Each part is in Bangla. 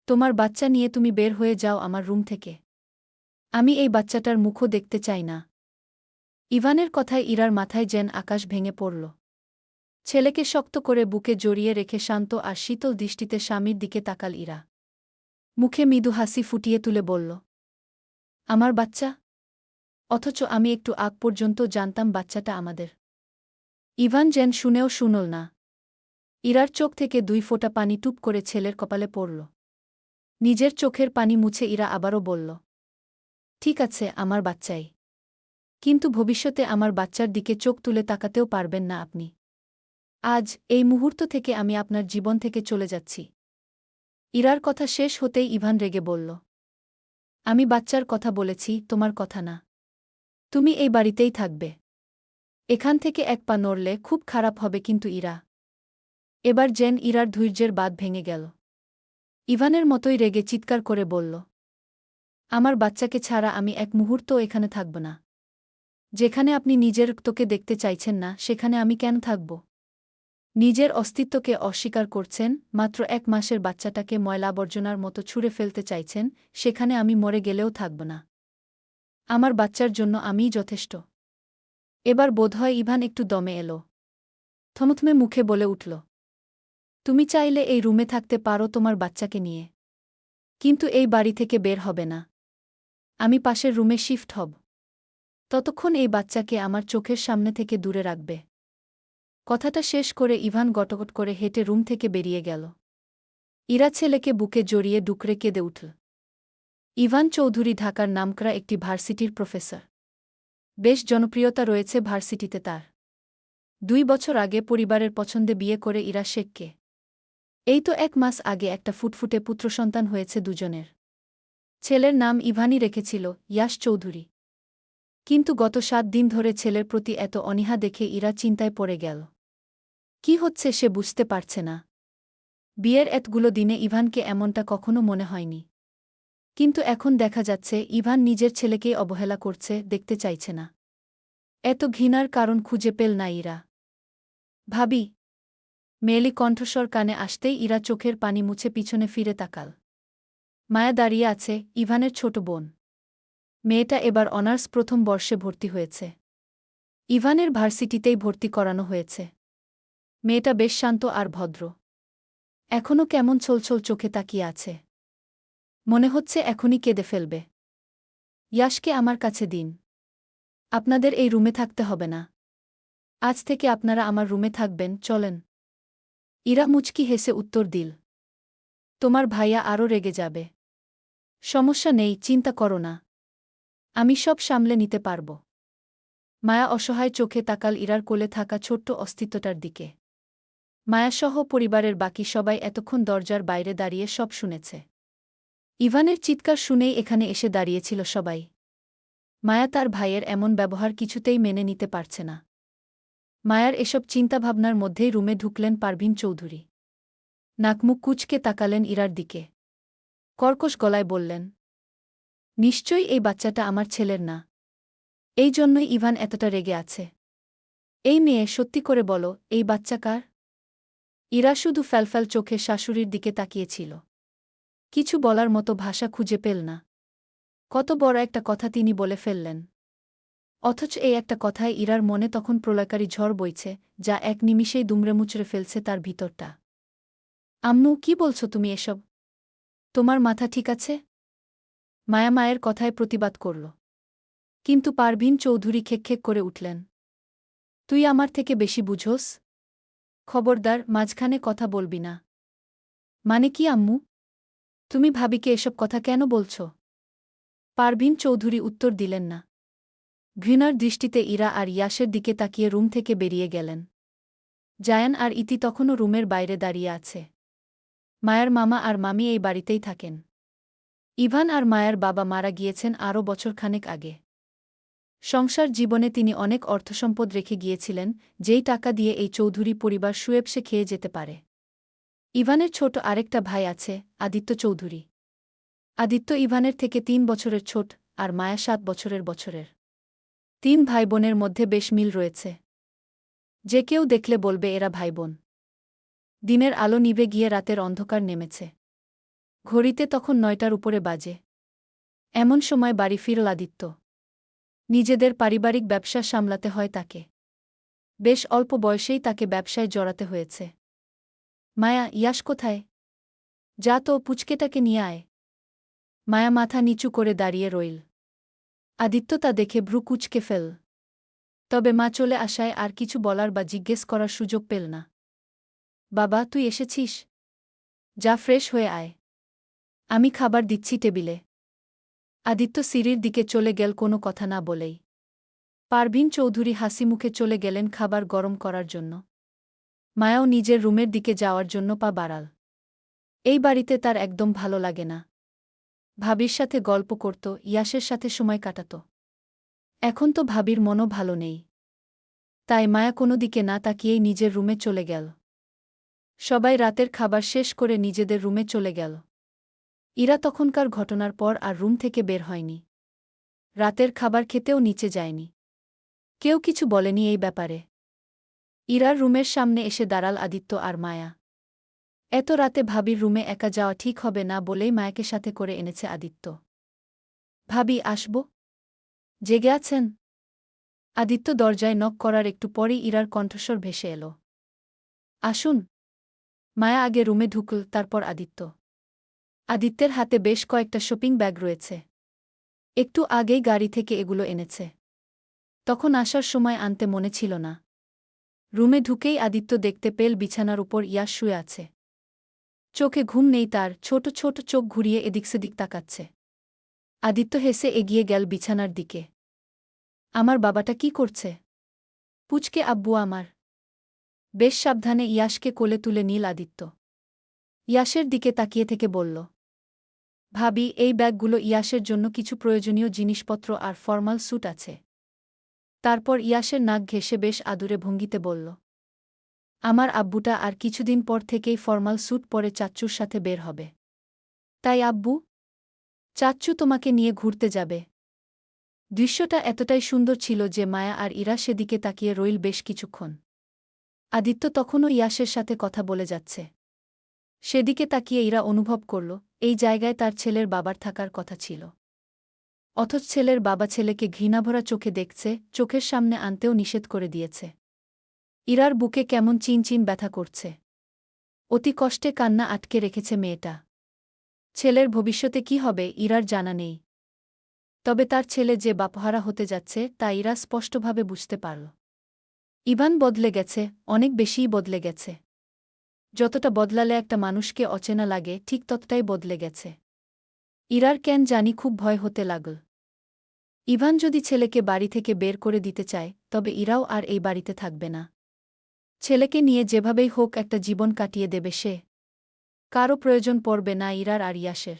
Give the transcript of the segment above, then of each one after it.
তোমার বাচ্চা নিয়ে তুমি বের হয়ে যাও আমার রুম থেকে। আমি এই বাচ্চাটার মুখও দেখতে চাই না। ইভানের কথায় ইরার মাথায় যেন আকাশ ভেঙে পড়ল। ছেলেকে শক্ত করে বুকে জড়িয়ে রেখে শান্ত আর শীতল দৃষ্টিতে স্বামীর দিকে তাকাল ইরা। মুখে মৃদু হাসি ফুটিয়ে তুলে বলল, আমার বাচ্চা? অথচ আমি একটু আগ পর্যন্ত জানতাম বাচ্চাটা আমাদের। ইভান যেন শুনেও শুনল না। ইরার চোখ থেকে 2 ফোঁটা পানি টুপ করে ছেলের কপালে পড়ল। নিজের চোখের পানি মুছে ইরা আবারও বলল, ঠিক আছে, আমার বাচ্চাই। কিন্তু ভবিষ্যতে আমার বাচ্চার দিকে চোখ তুলে তাকাতেও পারবেন না আপনি। আজ, এই মুহূর্ত থেকে আমি আপনার জীবন থেকে চলে যাচ্ছি। ইরার কথা শেষ হতেই ইভান রেগে বলল, আমি বাচ্চার কথা বলেছি, তোমার কথা না। তুমি এই বাড়িতেই থাকবে। এখান থেকে এক পা নড়লে খুব খারাপ হবে কিন্তু ইরা। এবার যেন ইরার ধৈর্যের বাঁধ ভেঙে গেল। ইভানের মতোই রেগে চিৎকার করে বলল, আমার বাচ্চাকে ছাড়া আমি এক মুহূর্তও এখানে থাকব না। যেখানে আপনি নিজের তোকে দেখতে চাইছেন না সেখানে আমি কেন থাকব? নিজের অস্তিত্বকে অস্বীকার করছেন, মাত্র 1 মাসের বাচ্চাটাকে ময়লা আবর্জনার মতো ছুঁড়ে ফেলতে চাইছেন, সেখানে আমি মরে গেলেও থাকব না। আমার বাচ্চার জন্য আমিই যথেষ্ট। এবার বোধহয় ইভান একটু দমে এল। থমথমে মুখে বলে উঠল, তুমি চাইলে এই রুমে থাকতে পারো তোমার বাচ্চাকে নিয়ে। কিন্তু এই বাড়ি থেকে বের হবে না। আমি পাশের রুমে শিফট হব। ততক্ষণ এই বাচ্চাকে আমার চোখের সামনে থেকে দূরে রাখবে। কথাটা শেষ করে ইভান গটগট করে হেঁটে রুম থেকে বেরিয়ে গেল। ইরা ছেলেকে বুকে জড়িয়ে ডুকরে কেঁদে উঠল। ইভান চৌধুরী ঢাকার নামকরা একটি ভার্সিটির প্রফেসর। বেশ জনপ্রিয়তা রয়েছে ভার্সিটিতে তার। 2 বছর আগে পরিবারের পছন্দে বিয়ে করে ইরা শেখকে। এই তো 1 মাস আগে একটা ফুটফুটে পুত্রসন্তান হয়েছে দুজনের। ছেলের নাম ইভানই রেখেছিল, ইয়াশ চৌধুরী। কিন্তু গত 7 দিন ধরে ছেলের প্রতি এত অনীহা দেখে ইরা চিন্তায় পড়ে গেল। কি হচ্ছে সে বুঝতে পারছে না। বিয়ের এতগুলো দিনে ইভানকে এমনটা কখনো মনে হয়নি। কিন্তু এখন দেখা যাচ্ছে ইভান নিজের ছেলেকেই অবহেলা করছে, দেখতে চাইছে না। এত ঘৃণার কারণ খুঁজে পেল না ইরা। ভাবি। মেয়েলি কণ্ঠস্বর কানে আসতেই ইরা চোখের পানি মুছে পিছনে ফিরে তাকাল। মায়া দাঁড়িয়ে আছে, ইভানের ছোট বোন। মেয়েটা এবার অনার্স প্রথম বর্ষে ভর্তি হয়েছে। ইভানের ভার্সিটিতেই ভর্তি করানো হয়েছে। মেয়েটা বেশ শান্ত আর ভদ্র। এখনও কেমন ছলছল চোখে তাকিয়ে আছে। মনে হচ্ছে এখনই কেঁদে ফেলবে। ইয়াশকে আমার কাছে দিন। আপনাদের এই রুমে থাকতে হবে না। আজ থেকে আপনারা আমার রুমে থাকবেন, চলেন। ইরা মুচকি হেসে উত্তর দিল, তোমার ভাইয়া আরও রেগে যাবে। সমস্যা নেই, চিন্তা করো না। আমি সব সামলে নিতে পারব। মায়া অসহায় চোখে তাকাল ইরার কোলে থাকা ছোট্ট অস্তিত্বটার দিকে। মায়াসহ পরিবারের বাকি সবাই এতক্ষণ দরজার বাইরে দাঁড়িয়ে সব শুনেছে। ইভানের চিৎকার শুনেই এখানে এসে দাঁড়িয়েছিল সবাই। মায়া তার ভাইয়ের এমন ব্যবহার কিছুতেই মেনে নিতে পারছে না। মায়ার এসব চিন্তাভাবনার মধ্যেই রুমে ঢুকলেন পারভীন চৌধুরী। নাকমুখ কুঁচকে তাকালেন ইরার দিকে। কর্কশ গলায় বললেন, নিশ্চয়ই এই বাচ্চাটা আমার ছেলের না। এই জন্যই ইভান এতটা রেগে আছে। এই মেয়ে, সত্যি করে বলো, এই বাচ্চা কার? ইরা শুধু ফ্যালফ্যাল চোখে শাশুড়ির দিকে তাকিয়েছিল। কিছু বলার মতো ভাষা খুঁজে পেল না। কত বড় একটা কথা তিনি বলে ফেললেন। অথচ এই একটা কথায় ইরার মনে তখন প্রলয়কারী ঝড় বইছে, যা এক নিমিষেই দুমড়ে-মুচড়ে ফেলছে তার ভিতরটা। আম্মু, কি বলছো তুমি এসব? তোমার মাথা ঠিক আছে? মায়া মায়ের কথায় প্রতিবাদ করল। কিন্তু পারভীন চৌধুরী খেকখেক করে উঠলেন, তুই আমার থেকে বেশি বুঝোস? খবরদার, মাঝখানে কথা বলবি না। মানে কি আম্মু? তুমি ভাবিকে এসব কথা কেন বলছ? পারভীন চৌধুরী উত্তর দিলেন না। ঘৃণার দৃষ্টিতে ইরা আর ইয়াসের দিকে তাকিয়ে রুম থেকে বেরিয়ে গেলেন। জায়ান আর ইতি তখনও রুমের বাইরে দাঁড়িয়ে আছে। মায়ার মামা আর মামি এই বাড়িতেই থাকেন। ইভান আর মায়ার বাবা মারা গিয়েছেন আরও বছরখানেক আগে। সংসার জীবনে তিনি অনেক অর্থসম্পদ রেখে গিয়েছিলেন, যেই টাকা দিয়ে এই চৌধুরী পরিবার সুয়েবসে খেয়ে যেতে পারে। ইভানের ছোট আরেকটা ভাই আছে, আদিত্য চৌধুরী। আদিত্য ইভানের থেকে 3 বছরের ছোট, আর মায়া 7 বছরের। 3 ভাইবোনের মধ্যে বেশ মিল রয়েছে। যে কেউ দেখলে বলবে এরা ভাইবোন। দিনের আলো নিভে গিয়ে রাতের অন্ধকার নেমেছে। ঘড়িতে তখন ৯টার উপরে বাজে। এমন সময় বাড়ি ফিরল আদিত্য। নিজেদের পারিবারিক ব্যবসা সামলাতে হয় তাকে। বেশ অল্প বয়সেই তাকে ব্যবসায় জড়াতে হয়েছে। মায়া, ইয়াশ কোথায়? যা তো, পুচকেটাকে নিয়ে আয়। মায়া মাথা নিচু করে দাঁড়িয়ে রইল। আদিত্য তা দেখে ভ্রু কুঁচকে ফেল। তবে মা চলে আসায় আর কিছু বলার বা জিজ্ঞেস করার সুযোগ পেল না। বাবা, তুই এসেছিস? যা, ফ্রেশ হয়ে আয়। আমি খাবার দিচ্ছি টেবিলে। আদিত্য সিঁড়ির দিকে চলে গেল কোনো কথা না বলেই। পারভীন চৌধুরী হাসিমুখে চলে গেলেন খাবার গরম করার জন্য। মায়াও নিজের রুমের দিকে যাওয়ার জন্য পা বাড়াল। এই বাড়িতে তার একদম ভালো লাগে না। ভাবির সাথে গল্প করত, ইয়াসের সাথে সময় কাটাত। এখন তো ভাবির মনও ভালো নেই। তাই মায়া কোনো দিকে না তাকিয়েই নিজের রুমে চলে গেল। সবাই রাতের খাবার শেষ করে নিজেদের রুমে চলে গেল। ইরা তখনকার ঘটনার পর আর রুম থেকে বের হয়নি। রাতের খাবার খেতেও নিচে যায়নি। কেউ কিছু বলেনি এই ব্যাপারে। ইরার রুমের সামনে এসে দাঁড়াল আদিত্য আর মায়া। এত রাতে ভাবির রুমে একা যাওয়া ঠিক হবে না বলেই মায়াকে সাথে করে এনেছে আদিত্য। ভাবি, আসব? জেগে আছেন? আদিত্য দরজায় নক করার একটু পরেই ইরার কণ্ঠস্বর ভেসে এল। আসুন। মায়া আগে রুমে ঢুকল, তারপর আদিত্য। আদিত্যের হাতে বেশ কয়েকটা শপিং ব্যাগ রয়েছে। একটু আগেই গাড়ি থেকে এগুলো এনেছে। তখন আসার সময় আনতে মনে ছিল না। রুমে ঢুকেই আদিত্য দেখতে পেল বিছানার উপর ইয়াশ শুয়ে আছে। চোখে ঘুম নেই তার, ছোট ছোট চোখ ঘুরিয়ে এদিক সেদিক তাকাচ্ছে। আদিত্য হেসে এগিয়ে গেল বিছানার দিকে। আমার বাবাটা কি করছে? পুচকে আব্বু আমার। বেশ সাবধানে ইয়াশকে কোলে তুলে নিল আদিত্য। ইয়াশের দিকে তাকিয়ে থেকে বলল, ভাবি, এই ব্যাগগুলো ইয়াশের জন্য কিছু প্রয়োজনীয় জিনিসপত্র আর ফর্মাল স্যুট আছে। তারপর ইয়াশের নাক ঘেঁষে বেশ আদুরে ভঙ্গিতে বলল, আমার আব্বুটা আর কিছুদিন পর থেকেই ফর্মাল স্যুট পরে চাচ্চুর সাথে বের হবে। তাই আব্বু, চাচ্চু তোমাকে নিয়ে ঘুরতে যাবে। দৃশ্যটা এতটাই সুন্দর ছিল যে মায়া আর ইরা সেদিকে তাকিয়ে রইল বেশ কিছুক্ষণ। আদিত্য তখনও ইয়াশের সাথে কথা বলে যাচ্ছে। সেদিকে তাকিয়ে ইরা অনুভব করল, এই জায়গায় তার ছেলের বাবার থাকার কথা ছিল। অথচ ছেলের বাবা ছেলেকে ঘৃণাভরা চোখে দেখছে, চোখের সামনে আনতেও নিষেধ করে দিয়েছে। ইরার বুকে কেমন চিনচিন ব্যথা করছে। অতি কষ্টে কান্না আটকে রেখেছে মেয়েটা। ছেলের ভবিষ্যতে কি হবে ইরার জানা নেই। তবে তার ছেলে যে বাপহারা হতে যাচ্ছে তা ইরা স্পষ্টভাবে বুঝতে পারল। ইভান বদলে গেছে, অনেক বেশিই বদলে গেছে। যতটা বদলালে একটা মানুষকে অচেনা লাগে ঠিক ততটাই বদলে গেছে। ইরার কেন জানি খুব ভয় হতে লাগল। ইভান যদি ছেলেকে বাড়ি থেকে বের করে দিতে চায় তবে ইরাও আর এই বাড়িতে থাকবে না। ছেলেকে নিয়ে যেভাবেই হোক একটা জীবন কাটিয়ে দেবে সে। কারও প্রয়োজন পড়বে না ইরার আর ইয়াসের।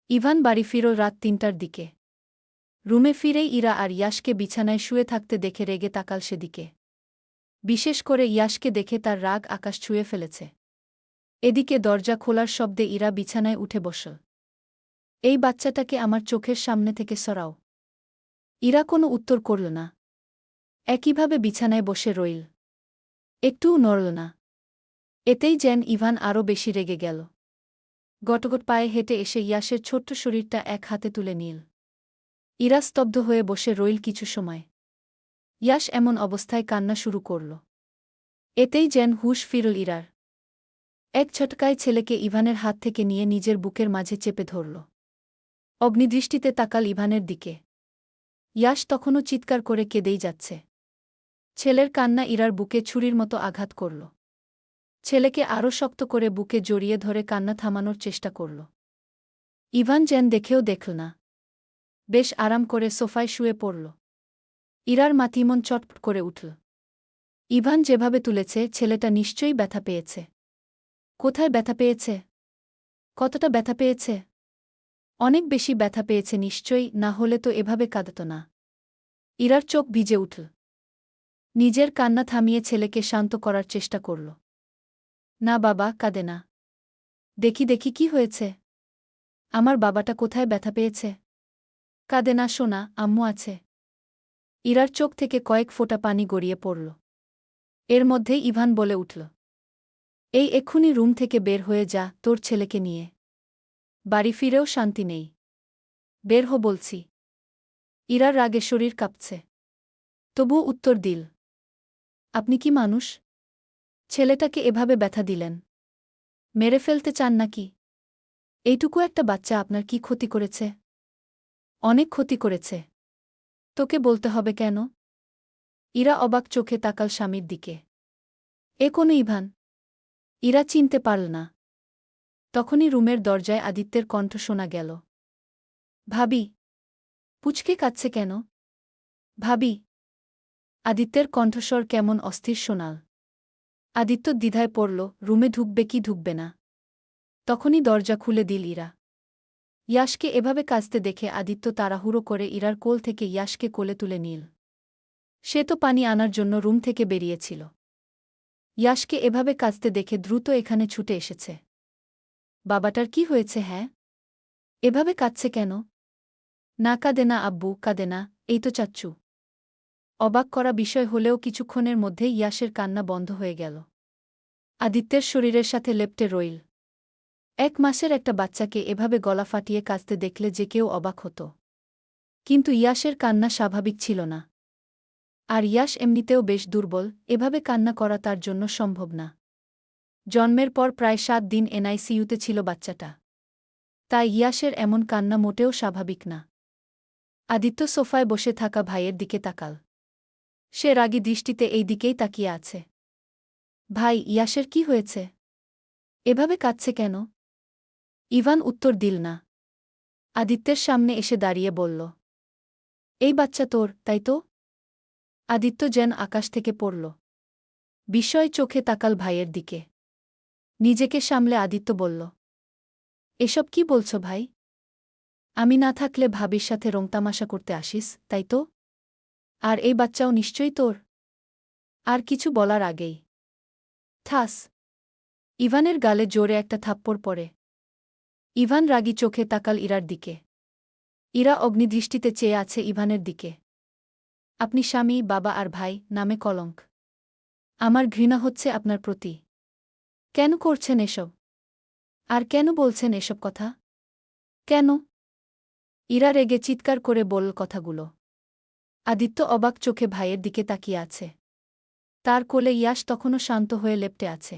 ইভান বাড়ি ফিরল রাত ৩টার দিকে। রুমে ফিরেই ইরা আর ইয়াশকে বিছানায় শুয়ে থাকতে দেখে রেগে তাকাল সেদিকে। বিশেষ করে ইয়াশকে দেখে তার রাগ আকাশ ছুঁয়ে ফেলেছে। এদিকে দরজা খোলার শব্দে ইরা বিছানায় উঠে বসল। এই বাচ্চাটাকে আমার চোখের সামনে থেকে সরাও। ইরা কোনো উত্তর করল না। একইভাবে বিছানায় বসে রইল। একটুও নড়ল না। এতেই যেন ইভান আরও বেশি রেগে গেল। গটগট পায়ে হেঁটে এসে ইয়াশের ছোট্ট শরীরটা এক হাতে তুলে নিল। ইরা স্তব্ধ হয়ে বসে রইল কিছু সময়। ইয়াশ এমন অবস্থায় কান্না শুরু করল। এতেই যেন হুঁশ ফিরল ইরার। এক ঝটকায় ছেলেকে ইভানের হাত থেকে নিয়ে নিজের বুকের মাঝে চেপে ধরল। অগ্নিদৃষ্টিতে তাকাল ইভানের দিকে। ইয়াশ তখনও চিৎকার করে কেঁদেই যাচ্ছে। ছেলের কান্না ইরার বুকে ছুরির মতো আঘাত করল। ছেলেকে আরও শক্ত করে বুকে জড়িয়ে ধরে কান্না থামানোর চেষ্টা করল। ইভান যেন দেখেও দেখল না। বেশ আরাম করে সোফায় শুয়ে পড়ল। ইরার মাথিমন চটপট করে উঠল। ইভান যেভাবে তুলেছে ছেলেটা নিশ্চয়ই ব্যথা পেয়েছে। কোথায় ব্যথা পেয়েছে? কতটা ব্যথা পেয়েছে? অনেক বেশি ব্যথা পেয়েছে নিশ্চয়ই, না হলে তো এভাবে কাঁদত না। ইরার চোখ ভিজে উঠল। নিজের কান্না থামিয়ে ছেলেকে শান্ত করার চেষ্টা করল। না বাবা, কাঁদে না। দেখি দেখি কি হয়েছে। আমার বাবাটা কোথায় ব্যথা পেয়েছে? কাঁদে না সোনা, আম্মু আছে। ইরার চোখ থেকে কয়েক ফোঁটা পানি গড়িয়ে পড়ল। এর মধ্যেই ইভান বলে উঠল, এই এক্ষুনি রুম থেকে বের হয়ে যা তোর ছেলেকে নিয়ে। বাড়ি ফিরেও শান্তি নেই। বের হ বলছি। ইরার রাগে শরীর কাঁপছে। তবুও উত্তর দিল। আপনি কি মানুষ? ছেলেটাকে এভাবে ব্যথা দিলেন। মেরে ফেলতে চান নাকি? এইটুকু একটা বাচ্চা আপনার কি ক্ষতি করেছে? অনেক ক্ষতি করেছে। তোকে বলতে হবে কেন? ইরা অবাক চোখে তাকাল স্বামীর দিকে। এ কোনো ইভান? ইরা চিনতে পারল না। তখনই রুমের দরজায় আদিত্যের কণ্ঠ শোনা গেল। ভাবি। পুচকে কাঁদছে কেন? ভাবি। আদিত্যের কণ্ঠস্বর কেমন অস্থির শোনাল। আদিত্য দ্বিধায় পড়ল, রুমে ঢুকবে কি ঢুকবে না। তখনই দরজা খুলে দিল ইরা। ইয়াশকে এভাবে কাঁদতে দেখে আদিত্য তাড়াহুড়ো করে ইরার কোল থেকে ইয়াশকে কোলে তুলে নিল। সে তো পানি আনার জন্য রুম থেকে বেরিয়েছিল। ইয়াশকে এভাবে কাঁদতে দেখে দ্রুত এখানে ছুটে এসেছে। বাবাটার কি হয়েছে? হ্যাঁ, এভাবে কাঁদছে কেন? না কাঁদে না আব্বু, কাঁদে না, এই তো চাচ্চু। অবাক করা বিষয় হলেও কিছুক্ষণের মধ্যে ইয়াশের কান্না বন্ধ হয়ে গেল। আদিত্যের শরীরের সাথে লেপ্টে রইল। 1 মাসের একটা বাচ্চাকে এভাবে গলা ফাটিয়ে কাঁদতে দেখলে যে কেউ অবাক হতো। কিন্তু ইয়াশের কান্না স্বাভাবিক ছিল না। আর ইয়াশ এমনিতেও বেশ দুর্বল, এভাবে কান্না করা তার জন্য সম্ভব না। জন্মের পর প্রায় 7 দিন এনআইসিইউতে ছিল বাচ্চাটা। তাই ইয়াশের এমন কান্না মোটেও স্বাভাবিক না। আদিত্য সোফায় বসে থাকা ভাইয়ের দিকে তাকাল। সে রাগী দৃষ্টিতে এই দিকেই তাকিয়ে আছে। ভাই, ইয়াশের কি হয়েছে? এভাবে কাঁদছে কেন? ইভান উত্তর দিল না। আদিত্যের সামনে এসে দাঁড়িয়ে বলল, এই বাচ্চা তোর, তাই তো? আদিত্য যেন আকাশ থেকে পড়ল। বিস্ময় চোখে তাকাল ভাইয়ের দিকে। নিজেকে সামলে আদিত্য বলল, এসব কি বলছো ভাই? আমি না থাকলে ভাবির সাথে রংতামাশা করতে আসিস, তাই তো? আর এই বাচ্চাও নিশ্চয়ই তোর? আর কিছু বলার আগেই ঠাস! ইভানের গালে জোরে একটা থাপ্পড় পড়ে। ইভান রাগী চোখে তাকাল ইরার দিকে। ইরা অগ্নিদৃষ্টিতে চেয়ে আছে ইভানের দিকে। আপনি স্বামী, বাবা আর ভাই, নামে কলঙ্ক। আমার ঘৃণা হচ্ছে আপনার প্রতি। কেন করছেন এসব? আর কেন বলছেন এসব কথা? কেন? ইরা রেগে চিৎকার করে বলল কথাগুলো। আদিত্য অবাক চোখে ভাইয়ের দিকে তাকিয়ে আছে। তার কোলে ইয়াশ তখনও শান্ত হয়ে লেপ্টে আছে।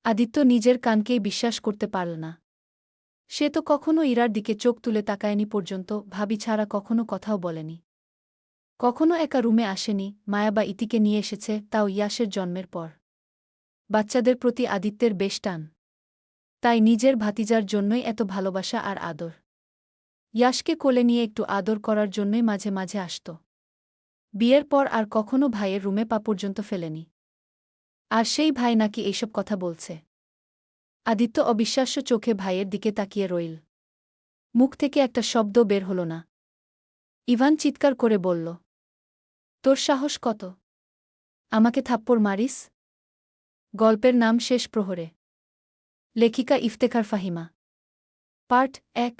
আদিত্য নিজের কানকেই বিশ্বাস করতে পারল না। সে তো কখনো ইরার দিকে চোখ তুলে তাকায়নি পর্যন্ত, ভাবি ছাড়া কখনো কথাও বলেনি। কখনো একা রুমে আসেনি, মায়া বা ইতিকে নিয়ে এসেছে, তাও ইয়াশের জন্মের পর। বাচ্চাদের প্রতি আদিত্যের বেশ টান। তাই নিজের ভাতিজার জন্যই এত ভালোবাসা আর আদর। ইয়াশকে কোলে নিয়ে একটু আদর করার জন্যই মাঝে মাঝে আসত। বিয়ের পর আর কখনো ভাইয়ের রুমে পা পর্যন্ত ফেলেনি। আর সেই ভাই নাকি এইসব কথা বলছে। আদিত্য অবিশ্বাস্য চোখে ভাইয়ের দিকে তাকিয়ে রইল। মুখ থেকে একটা শব্দ বের হল না। ইভান চিৎকার করে বলল, তোর সাহস কত? আমাকে থাপ্পড় মারিস? গল্পের নাম শেষ প্রহরে। লেখিকা ইফতেখার ফাহিমা। পার্ট 1।